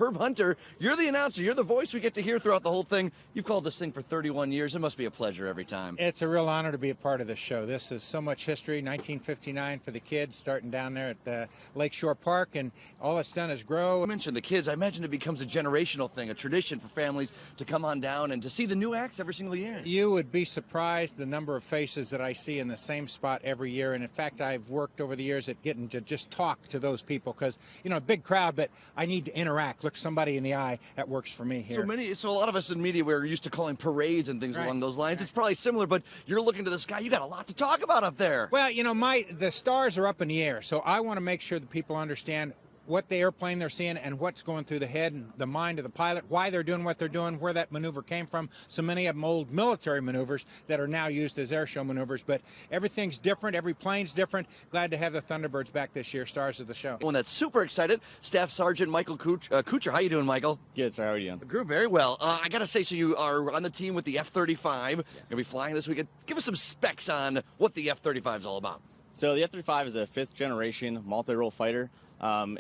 Herb Hunter, you're the announcer. You're the voice we get to hear throughout the whole thing. You've called this thing for 31 years. It must be a pleasure every time. It's a real honor to be a part of this show. This is so much history. 1959 for the kids, starting down there at Lakeshore Park, and all it's done is grow. You mentioned the kids. I imagine it becomes a generational thing, a tradition for families to come on down and to see the new acts every single year. You would be surprised the number of faces that I see in the same spot every year. And in fact, I've worked over the years at getting to just talk to those people because, you know, a big crowd, but I need to interact, look somebody in the eye. That works for me here. So a lot of us in media, we're used to calling parades and things along those lines. It's probably similar, but you're looking to the sky. You got a lot to talk about up there. Well, you know, the stars are up in the air, so I want to make sure that people understand what the airplane they're seeing and what's going through the head and the mind of the pilot, why they're doing what they're doing, where that maneuver came from. So many of them old military maneuvers that are now used as air show maneuvers, but everything's different, every plane's different. Glad to have the Thunderbirds back this year, stars of the show. One that's super excited, Staff Sergeant Michael Kuchar. How you doing, Michael? Good, sir. How are you doing? Grew very well. I got to say, so you are on the team with the F-35. Yes. Going to be flying this weekend. Give us some specs on what the F-35 is all about. So the F-35 is a fifth-generation multi-role fighter.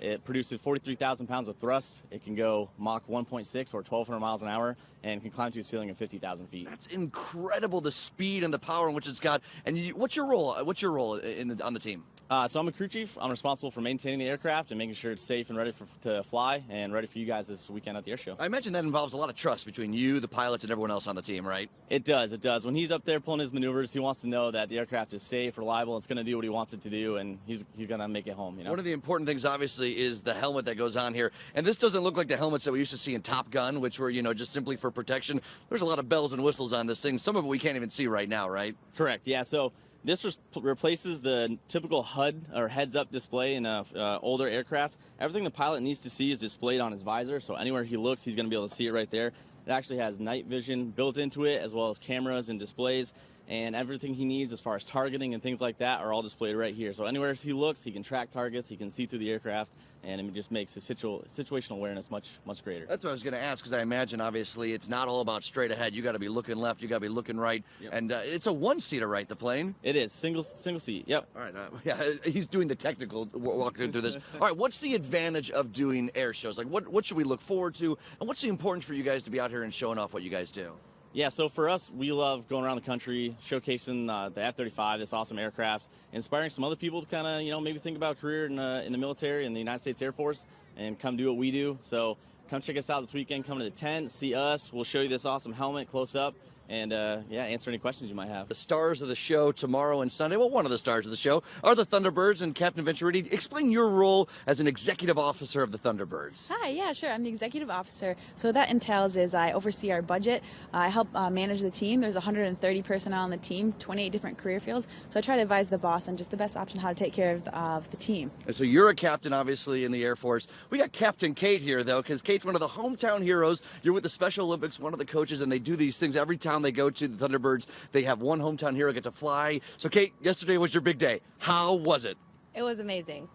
It produces 43,000 pounds of thrust. It can go Mach 1.6 or 1,200 miles an hour and can climb to a ceiling of 50,000 feet. That's incredible, the speed and the power in which it's got. And what's your role? What's your role on the team? So I'm a crew chief. I'm responsible for maintaining the aircraft and making sure it's safe and ready to fly and ready for you guys this weekend at the air show. I imagine that involves a lot of trust between you, the pilots, and everyone else on the team, right? It does. It does. When he's up there pulling his maneuvers, he wants to know that the aircraft is safe, reliable, it's going to do what he wants it to do, and he's going to make it home. You know? One of the important things, obviously, is the helmet that goes on here. And this doesn't look like the helmets that we used to see in Top Gun, which were, you know, just simply for protection. There's a lot of bells and whistles on this thing. Some of it we can't even see right now, right? Correct. Yeah. So this replaces the typical HUD or heads-up display in an older aircraft. Everything the pilot needs to see is displayed on his visor, so anywhere he looks, he's going to be able to see it right there. It actually has night vision built into it, as well as cameras and displays, and everything he needs as far as targeting and things like that are all displayed right here. So anywhere he looks, he can track targets, he can see through the aircraft, and it just makes his situational awareness much greater. That's what I was going to ask, because I imagine, obviously, it's not all about straight ahead. You got to be looking left, you got to be looking right, and it's a one-seater, right, the plane? It is, single seat, yep. All right, yeah, he's doing the technical walking through this. All right, what's the advantage of doing air shows? Like, what should we look forward to, and what's the importance for you guys to be out here and showing off what you guys do? Yeah, so for us, we love going around the country, showcasing the F-35, this awesome aircraft, inspiring some other people to kind of, you know, maybe think about a career in the military, in the United States Air Force, and come do what we do. So come check us out this weekend, come to the tent, see us. We'll show you this awesome helmet close up, and yeah, answer any questions you might have. The stars of the show tomorrow and Sunday, well, one of the stars of the show, are the Thunderbirds. And Captain Venturiti, explain your role as an executive officer of the Thunderbirds. Hi, yeah, sure. I'm the executive officer. So what that entails is I oversee our budget. I help manage the team. There's 130 personnel on the team, 28 different career fields. So I try to advise the boss on just the best option how to take care of the team. And so you're a captain, obviously, in the Air Force. We got Captain Kate here, though, because Kate's one of the hometown heroes. You're with the Special Olympics, one of the coaches, and they do these things every town they go to, the Thunderbirds. They have one hometown hero get to fly. So, Kate, yesterday was your big day. How was it? It was amazing.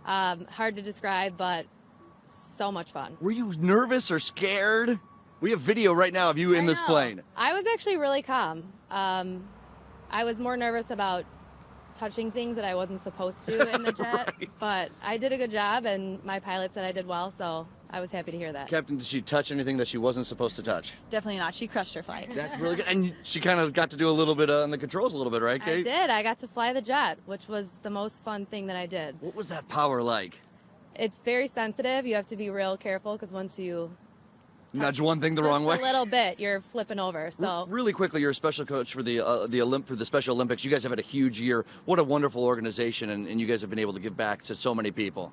Hard to describe, but so much fun. Were you nervous or scared? We have video right now of you in this plane. I was actually really calm. I was more nervous about touching things that I wasn't supposed to in the jet, right. But I did a good job, and my pilot said I did well, so I was happy to hear that. Captain, did she touch anything that she wasn't supposed to touch? Definitely not. She crushed her flight. That's really good. And she kind of got to do a little bit on the controls a little bit, right, Kate? I did. I got to fly the jet, which was the most fun thing that I did. What was that power like? It's very sensitive. You have to be real careful, because once you nudge one thing the wrong way? A little bit, you're flipping over. So really quickly, you're a special coach for the Special Olympics. You guys have had a huge year. What a wonderful organization, and you guys have been able to give back to so many people.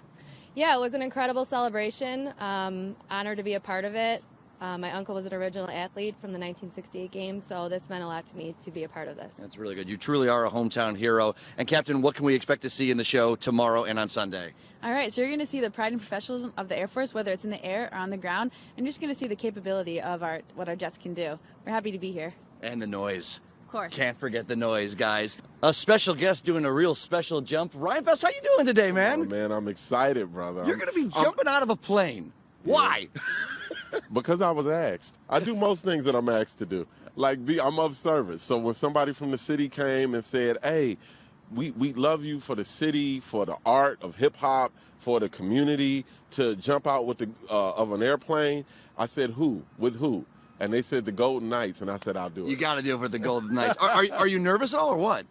Yeah, it was an incredible celebration. Honored to be a part of it. My uncle was an original athlete from the 1968 games, so this meant a lot to me to be a part of this. That's really good. You truly are a hometown hero. And Captain, what can we expect to see in the show tomorrow and on Sunday? All right, so you're going to see the pride and professionalism of the Air Force, whether it's in the air or on the ground, and you're just going to see the capability of what our jets can do. We're happy to be here. And the noise. Of course. Can't forget the noise, guys. A special guest doing a real special jump. Ryan Best, how you doing today, man? Oh, man, I'm excited, brother. You're going to be jumping out of a plane. Yeah. Why? Because I was asked. I do most things that I'm asked to do. I'm of service. So when somebody from the city came and said, hey, we love you for the city, for the art of hip hop, for the community, to jump out with the of an airplane. I said, who? With who? And they said the Golden Knights, and I said, I'll do it. You got to do it for the Golden Knights. Are you nervous at all, or what?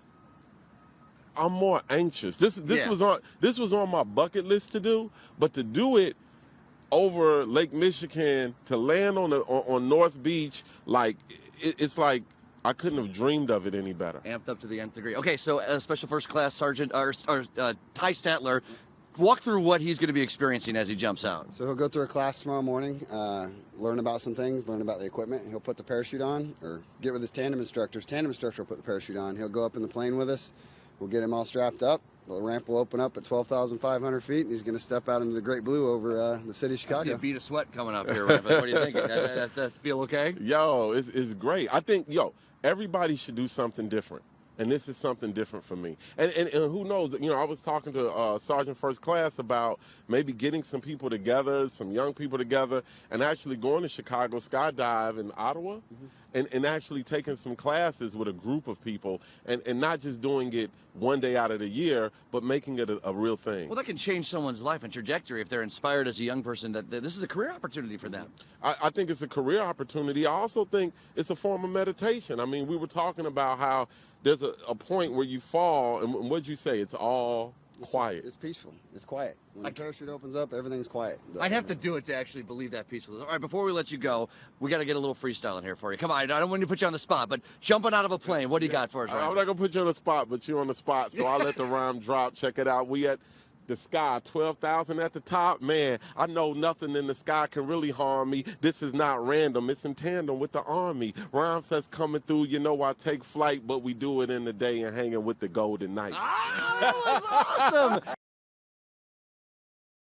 I'm more anxious. This was on my bucket list to do, but to do it over Lake Michigan, to land on North Beach, like it's like I couldn't have dreamed of it any better. Amped up to the nth degree. Okay, so Special First Class Sergeant Ty Statler, walk through what he's going to be experiencing as he jumps out. So he'll go through a class tomorrow morning, learn about some things, learn about the equipment. He'll put the parachute on, or get with his tandem instructor. His tandem instructor will put the parachute on. He'll go up in the plane with us. We'll get him all strapped up. The ramp will open up at 12,500 feet, and he's going to step out into the great blue over the city of Chicago. I see a bead of sweat coming up here, Ryan. What are you thinking? That feel okay? Yo, it's great. I think, everybody should do something different. And this is something different for me. And who knows, I was talking to Sergeant First Class about maybe getting some people together, some young people together, and actually going to Chicago Skydive in Ottawa, and actually taking some classes with a group of people, and not just doing it one day out of the year, but making it a real thing. Well, that can change someone's life and trajectory if they're inspired as a young person that this is a career opportunity for them. I think it's a career opportunity. I also think it's a form of meditation. I mean, we were talking about how there's a point where you fall, and what'd you say? It's all quiet. It's peaceful. It's quiet. When the parachute opens up, everything's quiet. I'd have to do it to actually believe that peaceful. All right, before we let you go, we got to get a little freestyle in here for you. Come on, I don't want to put you on the spot, but jumping out of a plane, what do you got for us, Ryan? I'm not going to put you on the spot, but you're on the spot, so I'll let the rhyme drop. Check it out. We at the sky, 12,000 at the top. Man, I know nothing in the sky can really harm me. This is not random. It's in tandem with the Army. Rhyme Fest coming through. You know I take flight, but we do it in the day and hanging with the Golden Knights. Ah, that was awesome.